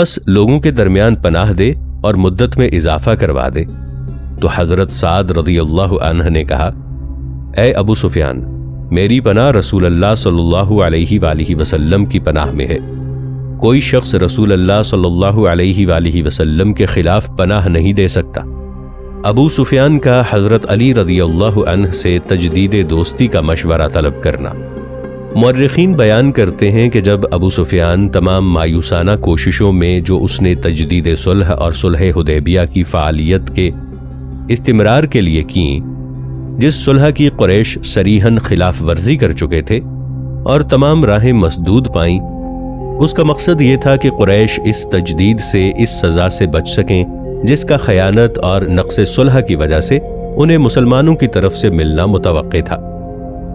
پس لوگوں کے درمیان پناہ دے اور مدت میں اضافہ کروا دے۔ تو حضرت سعد رضی اللہ عنہ نے کہا، اے ابو سفیان، میری پناہ رسول اللہ صلی اللہ علیہ وآلہ وسلم کی پناہ میں ہے۔ کوئی شخص رسول اللہ صلی اللہ علیہ وآلہ وسلم کے خلاف پناہ نہیں دے سکتا۔ ابو سفیان کا حضرت علی رضی اللہ عنہ سے تجدید دوستی کا مشورہ طلب کرنا۔ مورخین بیان کرتے ہیں کہ جب ابو سفیان تمام مایوسانہ کوششوں میں جو اس نے تجدید صلح اور صلح حدیبیہ کی فعالیت کے استمرار کے لیے کیں، جس صلح کی قریش صریحاً خلاف ورزی کر چکے تھے اور تمام راہیں مسدود پائیں، اس کا مقصد یہ تھا کہ قریش اس تجدید سے اس سزا سے بچ سکیں جس کا خیانت اور نقص صلح کی وجہ سے انہیں مسلمانوں کی طرف سے ملنا متوقع تھا۔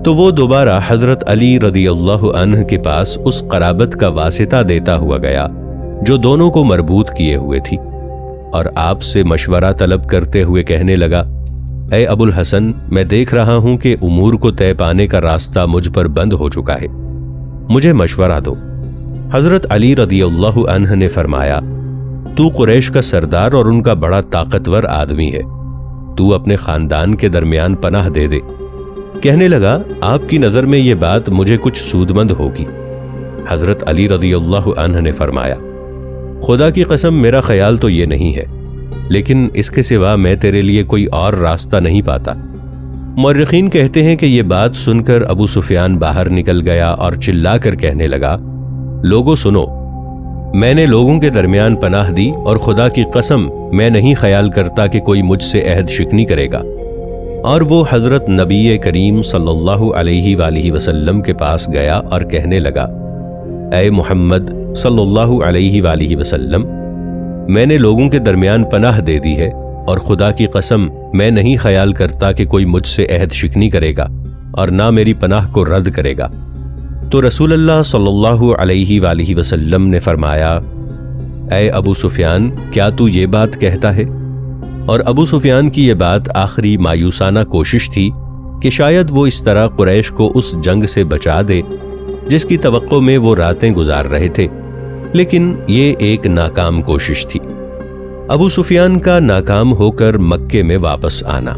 تو وہ دوبارہ حضرت علی رضی اللہ عنہ کے پاس اس قرابت کا واسطہ دیتا ہوا گیا جو دونوں کو مربوط کیے ہوئے تھی، اور آپ سے مشورہ طلب کرتے ہوئے کہنے لگا، اے ابو الحسن، میں دیکھ رہا ہوں کہ امور کو طے پانے کا راستہ مجھ پر بند ہو چکا ہے، مجھے مشورہ دو۔ حضرت علی رضی اللہ عنہ نے فرمایا، تو قریش کا سردار اور ان کا بڑا طاقتور آدمی ہے، تو اپنے خاندان کے درمیان پناہ دے دے۔ کہنے لگا، آپ کی نظر میں یہ بات مجھے کچھ سود مند ہوگی؟ حضرت علی رضی اللہ عنہ نے فرمایا، خدا کی قسم میرا خیال تو یہ نہیں ہے، لیکن اس کے سوا میں تیرے لیے کوئی اور راستہ نہیں پاتا۔ مورخین کہتے ہیں کہ یہ بات سن کر ابو سفیان باہر نکل گیا اور چلا کر کہنے لگا، لوگو سنو، میں نے لوگوں کے درمیان پناہ دی اور خدا کی قسم میں نہیں خیال کرتا کہ کوئی مجھ سے عہد شکنی کرے گا۔ اور وہ حضرت نبی کریم صلی اللہ علیہ وآلہ وسلم کے پاس گیا اور کہنے لگا، اے محمد صلی اللہ علیہ وآلہ وسلم، میں نے لوگوں کے درمیان پناہ دے دی ہے اور خدا کی قسم میں نہیں خیال کرتا کہ کوئی مجھ سے عہد شکنی کرے گا اور نہ میری پناہ کو رد کرے گا۔ تو رسول اللہ صلی اللہ علیہ وآلہ وسلم نے فرمایا، اے ابو سفیان، کیا تو یہ بات کہتا ہے؟ اور ابو سفیان کی یہ بات آخری مایوسانہ کوشش تھی کہ شاید وہ اس طرح قریش کو اس جنگ سے بچا دے جس کی توقع میں وہ راتیں گزار رہے تھے، لیکن یہ ایک ناکام کوشش تھی۔ ابو سفیان کا ناکام ہو کر مکے میں واپس آنا۔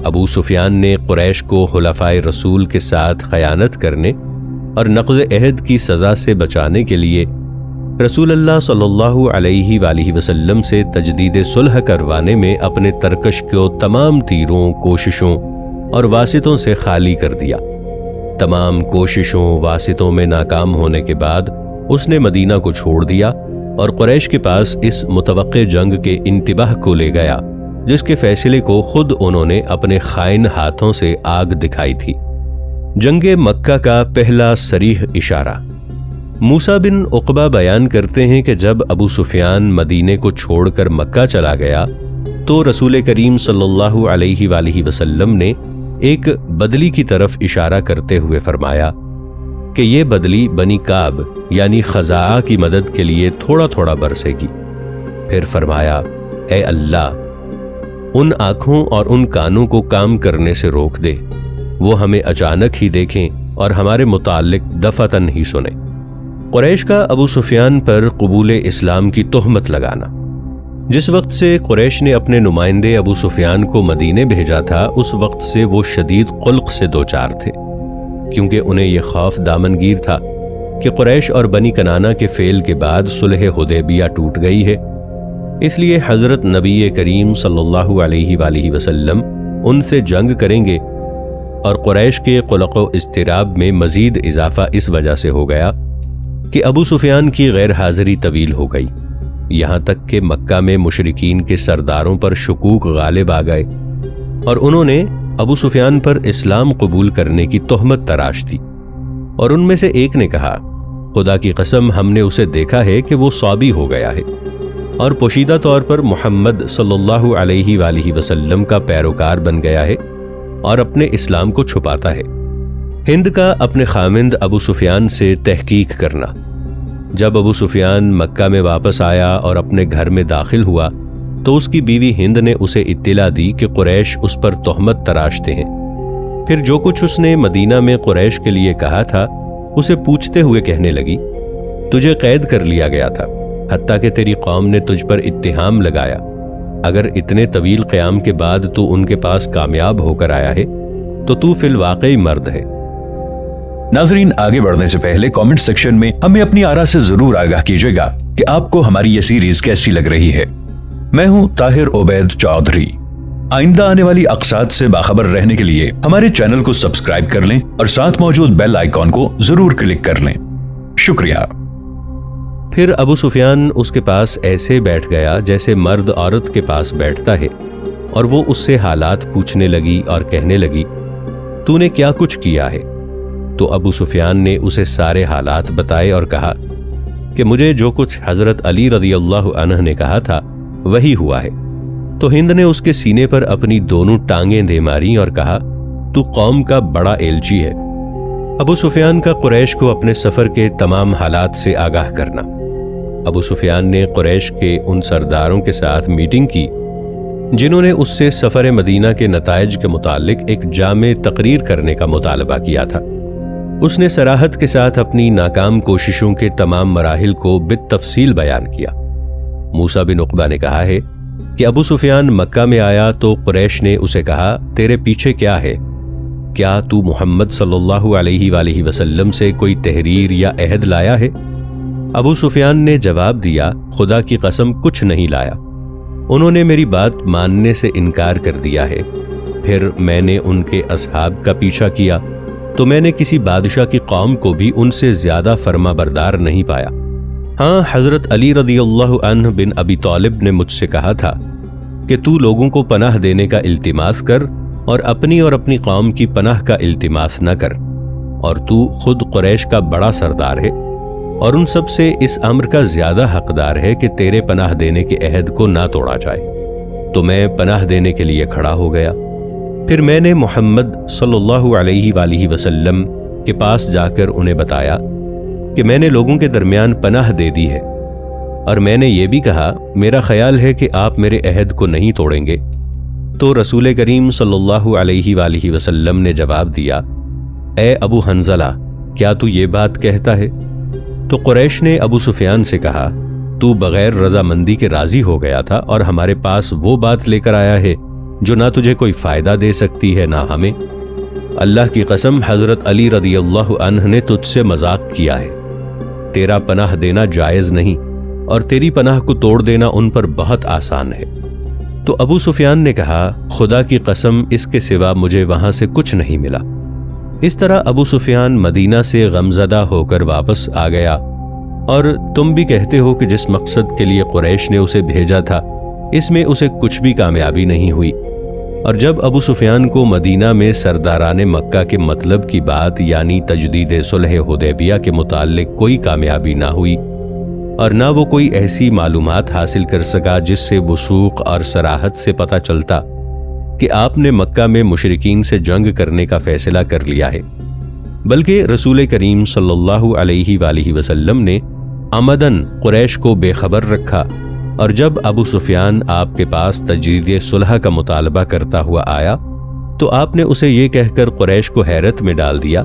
ابو سفیان نے قریش کو خلفائے رسول کے ساتھ خیانت کرنے اور نقض عہد کی سزا سے بچانے کے لیے رسول اللہ صلی اللہ علیہ وآلہ وسلم سے تجدید صلح کروانے میں اپنے ترکش کو تمام تیروں، کوششوں اور واسطوں سے خالی کر دیا۔ تمام کوششوں، واسطوں میں ناکام ہونے کے بعد اس نے مدینہ کو چھوڑ دیا اور قریش کے پاس اس متوقع جنگ کے انتباہ کو لے گیا جس کے فیصلے کو خود انہوں نے اپنے خائن ہاتھوں سے آگ دکھائی تھی۔ جنگ مکہ کا پہلا صریح اشارہ۔ موسیٰ بن عقبہ بیان کرتے ہیں کہ جب ابو سفیان مدینے کو چھوڑ کر مکہ چلا گیا تو رسول کریم صلی اللہ علیہ وآلہ وسلم نے ایک بدلی کی طرف اشارہ کرتے ہوئے فرمایا کہ یہ بدلی بنی کعب یعنی خزاعہ کی مدد کے لیے تھوڑا تھوڑا برسے گی۔ پھر فرمایا، اے اللہ، ان آنکھوں اور ان کانوں کو کام کرنے سے روک دے، وہ ہمیں اچانک ہی دیکھیں اور ہمارے متعلق دفعتاً ہی سنیں۔ قریش کا ابو سفیان پر قبول اسلام کی تہمت لگانا۔ جس وقت سے قریش نے اپنے نمائندے ابو سفیان کو مدینے بھیجا تھا، اس وقت سے وہ شدید قلق سے دوچار تھے، کیونکہ انہیں یہ خوف دامنگیر تھا کہ قریش اور بنی کنانہ کے فعل کے بعد صلح حدیبیہ ٹوٹ گئی ہے۔ اس لیے حضرت نبی کریم صلی اللہ علیہ وآلہ وسلم ان سے جنگ کریں گے، اور قریش کے قلق و اضطراب میں مزید اضافہ اس وجہ سے ہو گیا کہ ابو سفیان کی غیر حاضری طویل ہو گئی، یہاں تک کہ مکہ میں مشرکین کے سرداروں پر شکوک غالب آ گئے اور انہوں نے ابو سفیان پر اسلام قبول کرنے کی تہمت تراش دی۔ اور ان میں سے ایک نے کہا، خدا کی قسم ہم نے اسے دیکھا ہے کہ وہ صابی ہو گیا ہے اور پوشیدہ طور پر محمد صلی اللہ علیہ وآلہ وسلم کا پیروکار بن گیا ہے اور اپنے اسلام کو چھپاتا ہے۔ ہند کا اپنے خامند ابو سفیان سے تحقیق کرنا۔ جب ابو سفیان مکہ میں واپس آیا اور اپنے گھر میں داخل ہوا تو اس کی بیوی ہند نے اسے اطلاع دی کہ قریش اس پر تہمت تراشتے ہیں۔ پھر جو کچھ اس نے مدینہ میں قریش کے لیے کہا تھا اسے پوچھتے ہوئے کہنے لگی، تجھے قید کر لیا گیا تھا، حتیٰ کہ تیری قوم نے تجھ پر اتہام لگایا۔ اگر اتنے طویل قیام کے بعد تو ان کے پاس کامیاب ہو کر آیا ہے تو فی الواقع مرد ہے۔ ناظرین، آگے بڑھنے سے پہلے کامنٹ سیکشن میں ہمیں اپنی آراء سے ضرور آگاہ کیجیے گا کہ آپ کو ہماری یہ سیریز کیسی لگ رہی ہے۔ میں ہوں طاہر عبید چودھری۔ آئندہ آنے والی اقساط سے باخبر رہنے کے لیے ہمارے چینل کو سبسکرائب کر لیں اور ساتھ موجود بیل آئیکن کو ضرور کلک کر لیں۔ شکریہ۔ پھر ابو سفیان اس کے پاس ایسے بیٹھ گیا جیسے مرد عورت کے پاس بیٹھتا ہے، اور وہ اس سے حالات پوچھنے لگی اور کہنے لگی، تو نے کیا کچھ کیا ہے؟ تو ابو سفیان نے اسے سارے حالات بتائے اور کہا کہ مجھے جو کچھ حضرت علی رضی اللہ عنہ نے کہا تھا وہی ہوا ہے۔ تو ہند نے اس کے سینے پر اپنی دونوں ٹانگیں دے ماری اور کہا، تو قوم کا بڑا ایلچی ہے۔ ابو سفیان کا قریش کو اپنے سفر کے تمام حالات سے آگاہ کرنا۔ ابو سفیان نے قریش کے ان سرداروں کے ساتھ میٹنگ کی جنہوں نے اس سے سفر مدینہ کے نتائج کے متعلق ایک جامع تقریر کرنے کا مطالبہ کیا تھا۔ اس نے صراحت کے ساتھ اپنی ناکام کوششوں کے تمام مراحل کو بالتفصیل بیان کیا۔ موسیٰ بن عقبہ نے کہا ہے کہ ابو سفیان مکہ میں آیا تو قریش نے اسے کہا، تیرے پیچھے کیا ہے؟ کیا تو محمد صلی اللہ علیہ وآلہ وسلم سے کوئی تحریر یا عہد لایا ہے؟ ابو سفیان نے جواب دیا، خدا کی قسم کچھ نہیں لایا۔ انہوں نے میری بات ماننے سے انکار کر دیا ہے۔ پھر میں نے ان کے اصحاب کا پیچھا کیا تو میں نے کسی بادشاہ کی قوم کو بھی ان سے زیادہ فرما بردار نہیں پایا۔ ہاں، حضرت علی رضی اللہ عنہ بن ابی طالب نے مجھ سے کہا تھا کہ تو لوگوں کو پناہ دینے کا التماس کر اور اپنی قوم کی پناہ کا التماس نہ کر، اور تو خود قریش کا بڑا سردار ہے اور ان سب سے اس امر کا زیادہ حقدار ہے کہ تیرے پناہ دینے کے عہد کو نہ توڑا جائے۔ تو میں پناہ دینے کے لیے کھڑا ہو گیا۔ پھر میں نے محمد صلی اللہ علیہ وآلہ وسلم کے پاس جا کر انہیں بتایا کہ میں نے لوگوں کے درمیان پناہ دے دی ہے، اور میں نے یہ بھی کہا، میرا خیال ہے کہ آپ میرے عہد کو نہیں توڑیں گے۔ تو رسول کریم صلی اللہ علیہ وآلہ وسلم نے جواب دیا، اے ابو حنظلہ، کیا تو یہ بات کہتا ہے؟ تو قریش نے ابو سفیان سے کہا، تو بغیر رضامندی کے راضی ہو گیا تھا اور ہمارے پاس وہ بات لے کر آیا ہے جو نہ تجھے کوئی فائدہ دے سکتی ہے نہ ہمیں۔ اللہ کی قسم، حضرت علی رضی اللہ عنہ نے تجھ سے مذاق کیا ہے۔ تیرا پناہ دینا جائز نہیں، اور تیری پناہ کو توڑ دینا ان پر بہت آسان ہے۔ تو ابو سفیان نے کہا، خدا کی قسم، اس کے سوا مجھے وہاں سے کچھ نہیں ملا۔ اس طرح ابو سفیان مدینہ سے غمزدہ ہو کر واپس آ گیا، اور تم بھی کہتے ہو کہ جس مقصد کے لیے قریش نے اسے بھیجا تھا اس میں اسے کچھ بھی کامیابی نہیں ہوئی۔ اور جب ابو سفیان کو مدینہ میں سرداران مکہ کے مطلب کی بات یعنی تجدید صلح حدیبیہ کے متعلق کوئی کامیابی نہ ہوئی، اور نہ وہ کوئی ایسی معلومات حاصل کر سکا جس سے وثوق اور صراحت سے پتہ چلتا کہ آپ نے مکہ میں مشرکین سے جنگ کرنے کا فیصلہ کر لیا ہے، بلکہ رسول کریم صلی اللہ علیہ وآلہ وسلم نے عمدن قریش کو بے خبر رکھا، اور جب ابو سفیان آپ کے پاس تجدید صلح کا مطالبہ کرتا ہوا آیا تو آپ نے اسے یہ کہہ کر قریش کو حیرت میں ڈال دیا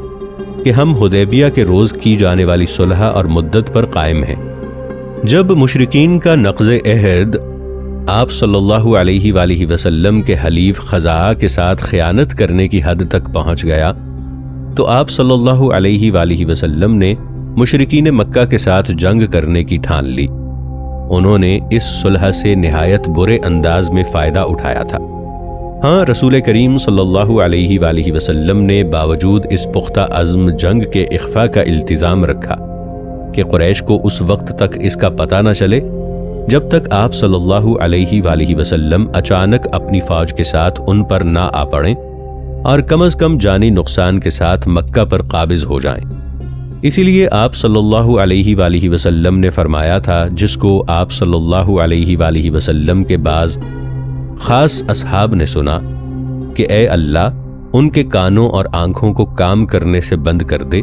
کہ ہم حدیبیہ کے روز کی جانے والی صلح اور مدت پر قائم ہیں۔ جب مشرکین کا نقض عہد آپ صلی اللہ علیہ وآلہ وسلم کے حلیف خزاعہ کے ساتھ خیانت کرنے کی حد تک پہنچ گیا تو آپ صلی اللہ علیہ وآلہ وسلم نے مشرکین مکہ کے ساتھ جنگ کرنے کی ٹھان لی۔ انہوں نے اس صلح سے نہایت برے انداز میں فائدہ اٹھایا تھا۔ ہاں، رسول کریم صلی اللہ علیہ وآلہ وسلم نے باوجود اس پختہ عزم جنگ کے اخفاء کا التزام رکھا کہ قریش کو اس وقت تک اس کا پتہ نہ چلے جب تک آپ صلی اللہ علیہ وآلہ وسلم اچانک اپنی فوج کے ساتھ ان پر نہ آ پڑیں اور کم از کم جانی نقصان کے ساتھ مکہ پر قابض ہو جائیں۔ اسی لیے آپ صلی اللہ علیہ وآلہ وسلم نے فرمایا تھا، جس کو آپ صلی اللہ علیہ وآلہ وسلم کے بعض خاص اصحاب نے سنا، کہ اے اللہ، ان کے کانوں اور آنکھوں کو کام کرنے سے بند کر دے،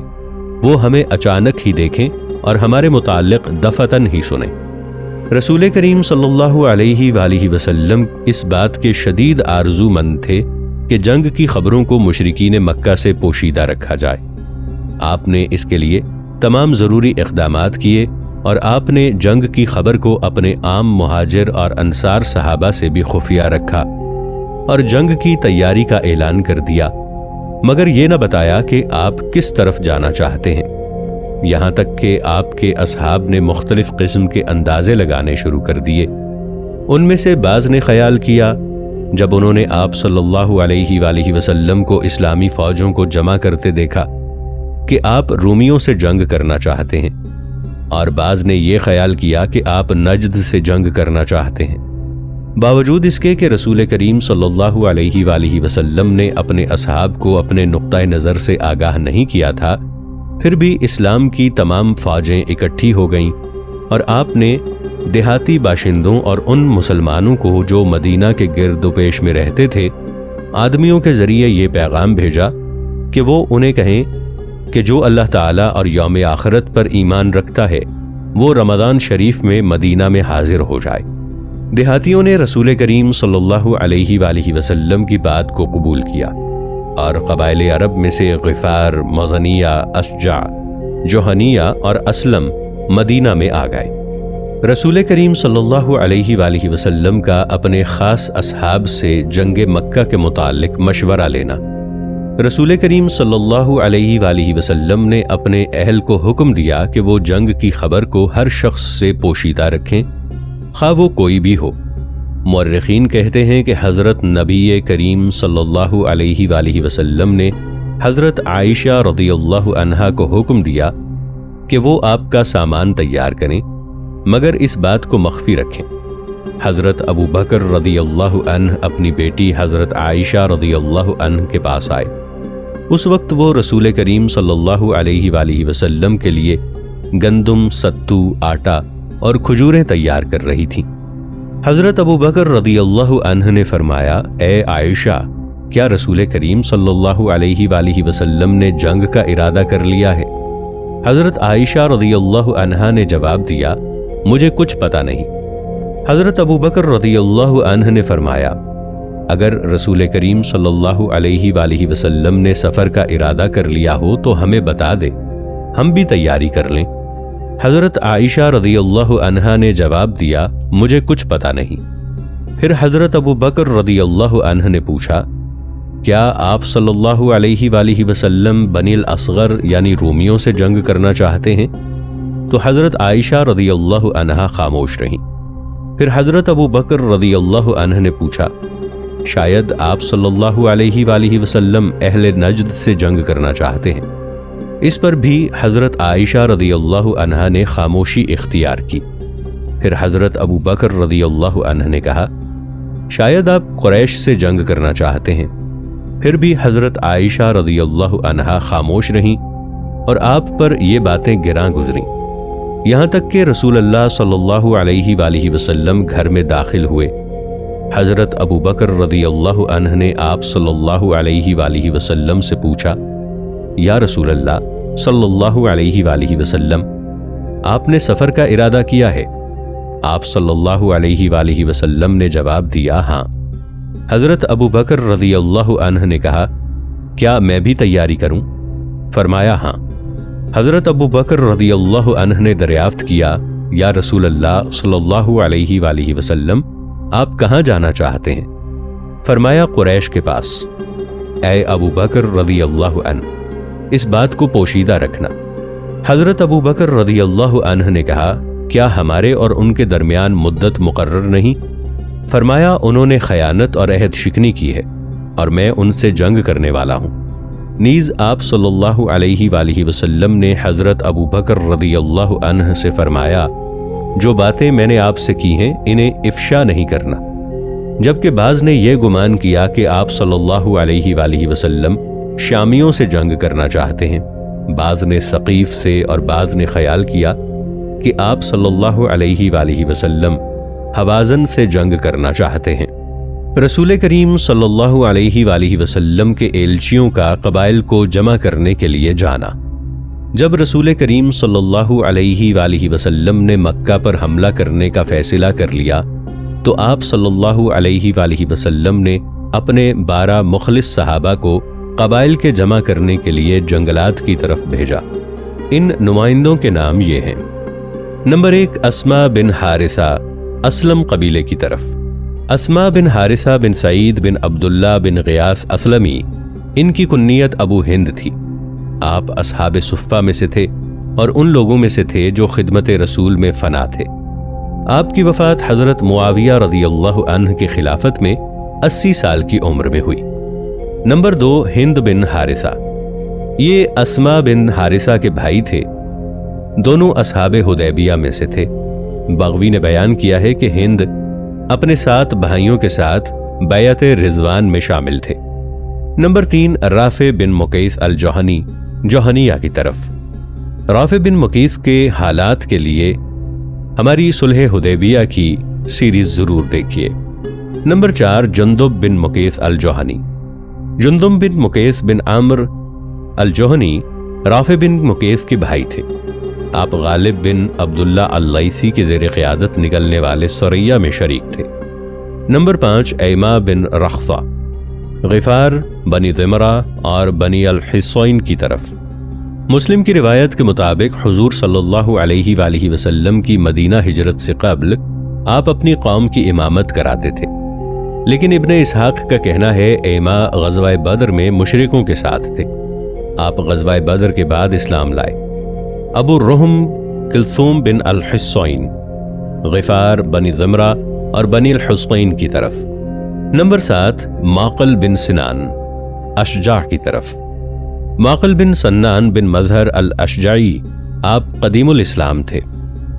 وہ ہمیں اچانک ہی دیکھیں اور ہمارے متعلق دفتن ہی سنیں۔ رسول کریم صلی اللہ علیہ وآلہ وسلم اس بات کے شدید آرزو مند تھے کہ جنگ کی خبروں کو مشرکین مکہ سے پوشیدہ رکھا جائے۔ آپ نے اس کے لیے تمام ضروری اقدامات کیے اور آپ نے جنگ کی خبر کو اپنے عام مہاجر اور انصار صحابہ سے بھی خفیہ رکھا اور جنگ کی تیاری کا اعلان کر دیا، مگر یہ نہ بتایا کہ آپ کس طرف جانا چاہتے ہیں، یہاں تک کہ آپ کے اصحاب نے مختلف قسم کے اندازے لگانے شروع کر دیے۔ ان میں سے بعض نے خیال کیا جب انہوں نے آپ صلی اللہ علیہ وآلہ وسلم کو اسلامی فوجوں کو جمع کرتے دیکھا کہ آپ رومیوں سے جنگ کرنا چاہتے ہیں، اور بعض نے یہ خیال کیا کہ آپ نجد سے جنگ کرنا چاہتے ہیں۔ باوجود اس کے کہ رسول کریم صلی اللہ علیہ وآلہ وسلم نے اپنے اصحاب کو اپنے نقطۂ نظر سے آگاہ نہیں کیا تھا، پھر بھی اسلام کی تمام فوجیں اکٹھی ہو گئیں اور آپ نے دیہاتی باشندوں اور ان مسلمانوں کو جو مدینہ کے گرد و پیش میں رہتے تھے آدمیوں کے ذریعے یہ پیغام بھیجا کہ وہ انہیں کہیں کہ جو اللہ تعالیٰ اور یوم آخرت پر ایمان رکھتا ہے وہ رمضان شریف میں مدینہ میں حاضر ہو جائے۔ دیہاتیوں نے رسول کریم صلی اللہ علیہ وآلہ وسلم کی بات کو قبول کیا اور قبائل عرب میں سے غفار، مزنیہ، اشجع، جوہنیہ اور اسلم مدینہ میں آ گئے۔ رسول کریم صلی اللہ علیہ وآلہ وسلم کا اپنے خاص اصحاب سے جنگ مکہ کے متعلق مشورہ لینا۔ رسول کریم صلی اللہ علیہ وآلہ وسلم نے اپنے اہل کو حکم دیا کہ وہ جنگ کی خبر کو ہر شخص سے پوشیدہ رکھیں، خواہ وہ کوئی بھی ہو۔ مورخین کہتے ہیں کہ حضرت نبی کریم صلی اللہ علیہ وآلہ وسلم نے حضرت عائشہ رضی اللہ عنہا کو حکم دیا کہ وہ آپ کا سامان تیار کریں، مگر اس بات کو مخفی رکھیں۔ حضرت ابو بکر رضی اللہ عنہ اپنی بیٹی حضرت عائشہ رضی اللہ عنہ کے پاس آئے۔ اس وقت وہ رسول کریم صلی اللہ علیہ وآلہ وسلم کے لیے گندم، ستو، آٹا اور کھجوریں تیار کر رہی تھیں۔ حضرت ابو بکر رضی اللہ عنہ نے فرمایا، اے عائشہ، کیا رسول کریم صلی اللہ علیہ وآلہ وسلم نے جنگ کا ارادہ کر لیا ہے؟ حضرت عائشہ رضی اللہ عنہا نے جواب دیا، مجھے کچھ پتہ نہیں۔ حضرت ابو بکر رضی اللہ عنہ نے فرمایا، اگر رسول کریم صلی اللہ علیہ وآلہ وسلم نے سفر کا ارادہ کر لیا ہو تو ہمیں بتا دے، ہم بھی تیاری کر لیں۔ حضرت عائشہ رضی اللہ عنہا نے جواب دیا، مجھے کچھ پتہ نہیں۔ پھر حضرت ابو بکر رضی اللہ عنہ نے پوچھا، کیا آپ صلی اللہ علیہ وآلہ وسلم بنی الاصغر یعنی رومیوں سے جنگ کرنا چاہتے ہیں؟ تو حضرت عائشہ رضی اللہ عنہا خاموش رہیں۔ پھر حضرت ابو بکر رضی اللہ عنہ نے پوچھا، شاید آپ صلی اللہ علیہ وآلہ وسلم اہل نجد سے جنگ کرنا چاہتے ہیں؟ اس پر بھی حضرت عائشہ رضی اللہ عنہا نے خاموشی اختیار کی۔ پھر حضرت ابو بکر رضی اللہ عنہ نے کہا، شاید آپ قریش سے جنگ کرنا چاہتے ہیں؟ پھر بھی حضرت عائشہ رضی اللہ عنہا خاموش رہیں اور آپ پر یہ باتیں گراں گزریں، یہاں تک کہ رسول اللہ صلی اللہ علیہ وآلہ وسلم گھر میں داخل ہوئے۔ حضرت ابو بکر رضی اللہ عنہ نے آپ صلی اللہ علیہ وآلہ وسلم سے پوچھا، یا رسول اللہ صلی اللہ علیہ وآلہ وسلم، آپ نے سفر کا ارادہ کیا ہے؟ آپ صلی اللہ علیہ وآلہ وسلم نے جواب دیا، ہاں۔ حضرت ابو بکر رضی اللہ عنہ نے کہا، کیا میں بھی تیاری کروں؟ فرمایا، ہاں۔ حضرت ابو بکر رضی اللہ عنہ نے دریافت کیا، یا رسول اللہ صلی اللہ علیہ وآلہ وسلم، آپ کہاں جانا چاہتے ہیں؟ فرمایا، قریش کے پاس۔ اے ابو بکر رضی اللہ عنہ، اس بات کو پوشیدہ رکھنا۔ حضرت ابو بکر رضی اللہ عنہ نے کہا، کیا ہمارے اور ان کے درمیان مدت مقرر نہیں؟ فرمایا، انہوں نے خیانت اور عہد شکنی کی ہے اور میں ان سے جنگ کرنے والا ہوں۔ نیز آپ صلی اللہ علیہ وآلہ وسلم نے حضرت ابو بکر رضی اللہ عنہ سے فرمایا، جو باتیں میں نے آپ سے کی ہیں انہیں افشا نہیں کرنا۔ جبکہ بعض نے یہ گمان کیا کہ آپ صلی اللہ علیہ وآلہ وسلم شامیوں سے جنگ کرنا چاہتے ہیں، بعض نے ثقیف سے اور بعض نے خیال کیا کہ آپ صلی اللہ علیہ وآلہ وسلم حوازن سے جنگ کرنا چاہتے ہیں۔ رسول کریم صلی اللہ علیہ وآلہ وسلم کے ایلچیوں کا قبائل کو جمع کرنے کے لیے جانا۔ جب رسول کریم صلی اللہ علیہ وآلہ وسلم نے مکہ پر حملہ کرنے کا فیصلہ کر لیا تو آپ صلی اللہ علیہ وآلہ وسلم نے اپنے 12 مخلص صحابہ کو قبائل کے جمع کرنے کے لیے جنگلات کی طرف بھیجا۔ ان نمائندوں کے نام یہ ہیں: نمبر 1 اسما بن حارثہ اسلم قبیلے کی طرف۔ اسما بن حارثہ بن سعید بن عبداللہ بن غیاس اسلمی، ان کی کنیت ابو ہند تھی۔ آپ اصحاب صفہ میں سے تھے اور ان لوگوں میں سے تھے جو خدمت رسول میں فنا تھے۔ آپ کی وفات حضرت معاویہ رضی اللہ عنہ کی خلافت میں 80 سال کی عمر میں ہوئی۔ نمبر 2 ہند بن حارثہ، یہ اسما بن حارثہ کے بھائی تھے، دونوں اصحاب حدیبیہ میں سے تھے۔ بغوی نے بیان کیا ہے کہ ہند اپنے 7 بھائیوں کے ساتھ بیعت رضوان میں شامل تھے۔ نمبر 3 رافع بن مقیس الجوہنی، جوہنیہ کی طرف۔ رافع بن مقیس کے حالات کے لیے ہماری صلح حدیبیہ کی سیریز ضرور دیکھیے۔ نمبر 4 جندب بن مقیس الجوہنی، جندب بن مقیس بن عامر الجوہنی رافع بن مقیس کے بھائی تھے۔ آپ غالب بن عبداللہ اللیثی کے زیر قیادت نکلنے والے سریہ میں شریک تھے۔ نمبر 5 ایما بن رخفہ، غفار، بنی ضمرہ اور بنی الحصین کی طرف۔ مسلم کی روایت کے مطابق حضور صلی اللہ علیہ وآلہ وسلم کی مدینہ ہجرت سے قبل آپ اپنی قوم کی امامت کراتے تھے، لیکن ابن اسحاق کا کہنا ہے ایما غزوہ بدر میں مشرکوں کے ساتھ تھے۔ آپ غزوہ بدر کے بعد اسلام لائے۔ ابو الرحم کلثوم بن الحصین، غفار، بنی ضمرہ اور بنی الحصین کی طرف۔ نمبر 7 معقل بن سنان، اشجع کی طرف۔ معقل بن سنان بن مظہر الاشجعی، آپ قدیم الاسلام تھے۔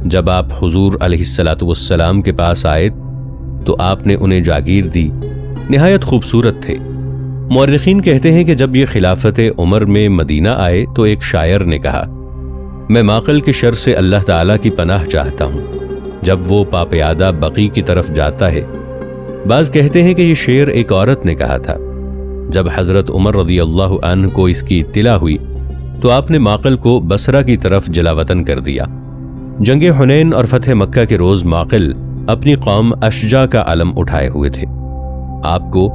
جب آپ حضور علیہ السلام کے پاس آئے تو آپ نے انہیں جاگیر دی، نہایت خوبصورت تھے۔ مورخین کہتے ہیں کہ جب یہ خلافت عمر میں مدینہ آئے تو ایک شاعر نے کہا، میں معقل کے شر سے اللہ تعالیٰ کی پناہ چاہتا ہوں جب وہ پاپیادہ بقی کی طرف جاتا ہے۔ بعض کہتے ہیں کہ یہ شعر ایک عورت نے کہا تھا۔ جب حضرت عمر رضی اللہ عنہ کو اس کی اطلاع ہوئی تو آپ نے معقل کو بصرہ کی طرف جلاوطن کر دیا۔ جنگ حنین اور فتح مکہ کے روز معقل اپنی قوم اشجع کا علم اٹھائے ہوئے تھے۔ آپ کو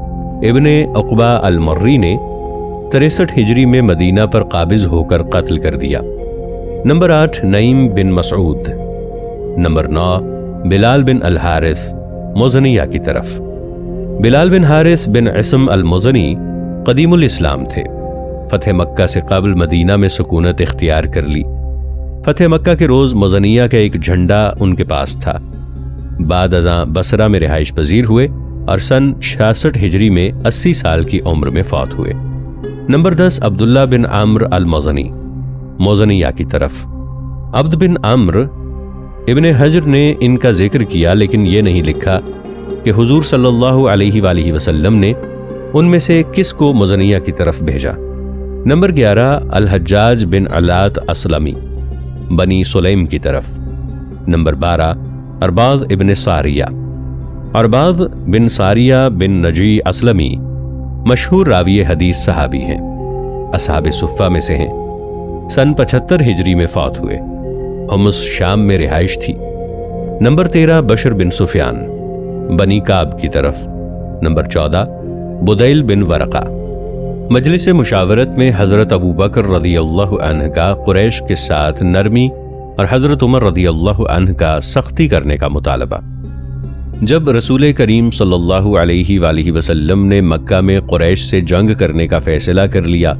ابن عقبہ المری نے 63 ہجری میں مدینہ پر قابض ہو کر قتل کر دیا۔ نمبر 8 نعیم بن مسعود۔ نمبر 9 بلال بن الحارث، مزنیہ کی طرف۔ بلال بن حارث بن عصم المزنی قدیم الاسلام تھے۔ فتح مکہ سے قبل مدینہ میں سکونت اختیار کر لی۔ فتح مکہ کے روز مزنیہ کا ایک جھنڈا ان کے پاس تھا۔ بعد ازاں بصرہ میں رہائش پذیر ہوئے اور سن 66 ہجری میں 80 سال کی عمر میں فوت ہوئے۔ نمبر 10 عبداللہ بن عمرو المزنی، مزنیہ کی طرف۔ عبد بن عمرو، ابن حجر نے ان کا ذکر کیا لیکن یہ نہیں لکھا کہ حضور صلی اللہ علیہ وآلہ وسلم نے ان میں سے کس کو مزنیہ کی طرف بھیجا۔ نمبر 11 الحجاج بن علات اسلمی، بنی سلیم کی طرف۔ نمبر 12 ارباض ابن ساریہ، ارباض بن ساریہ بن نجی اسلمی مشہور راوی حدیث صحابی ہیں، اصحاب صفہ میں سے ہیں۔ سن 75 ہجری میں فوت ہوئے۔ حمص شام میں رہائش تھی۔ نمبر 13 بشر بن سفیان، بنی کعب کی طرف۔ نمبر 14 بدیل بن ورقہ۔ مجلس مشاورت میں حضرت ابو بکر رضی اللہ عنہ کا قریش کے ساتھ نرمی اور حضرت عمر رضی اللہ عنہ کا سختی کرنے کا مطالبہ۔ جب رسول کریم صلی اللہ علیہ وآلہ وسلم نے مکہ میں قریش سے جنگ کرنے کا فیصلہ کر لیا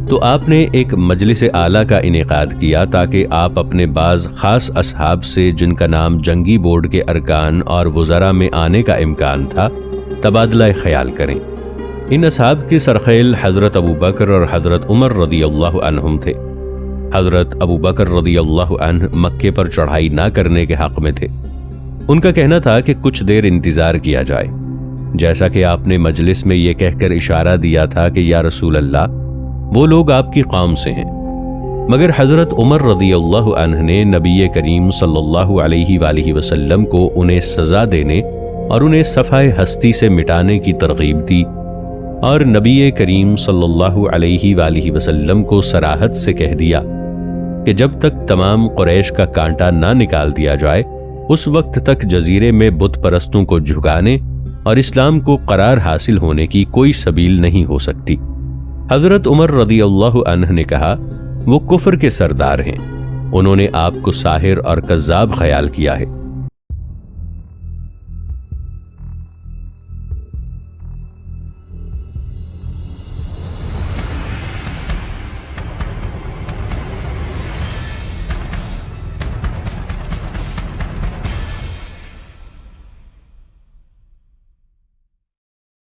تو آپ نے ایک مجلس اعلیٰ کا انعقاد کیا تاکہ آپ اپنے بعض خاص اصحاب سے جن کا نام جنگی بورڈ کے ارکان اور وزراء میں آنے کا امکان تھا تبادلہ خیال کریں۔ ان اصحاب کے سرخیل حضرت ابو بکر اور حضرت عمر رضی اللہ عنہم تھے۔ حضرت ابو بکر رضی اللہ عنہ مکے پر چڑھائی نہ کرنے کے حق میں تھے۔ ان کا کہنا تھا کہ کچھ دیر انتظار کیا جائے، جیسا کہ آپ نے مجلس میں یہ کہہ کر اشارہ دیا تھا کہ یا رسول اللہ، وہ لوگ آپ کی قوم سے ہیں۔ مگر حضرت عمر رضی اللہ عنہ نے نبی کریم صلی اللہ علیہ وآلہ وسلم کو انہیں سزا دینے اور انہیں صفحہ ہستی سے مٹانے کی ترغیب دی، اور نبی کریم صلی اللہ علیہ وآلہ وسلم کو صراحت سے کہہ دیا کہ جب تک تمام قریش کا کانٹا نہ نکال دیا جائے اس وقت تک جزیرے میں بت پرستوں کو جھکانے اور اسلام کو قرار حاصل ہونے کی کوئی سبیل نہیں ہو سکتی۔ حضرت عمر رضی اللہ عنہ نے کہا، وہ کفر کے سردار ہیں، انہوں نے آپ کو ساحر اور کذاب خیال کیا ہے۔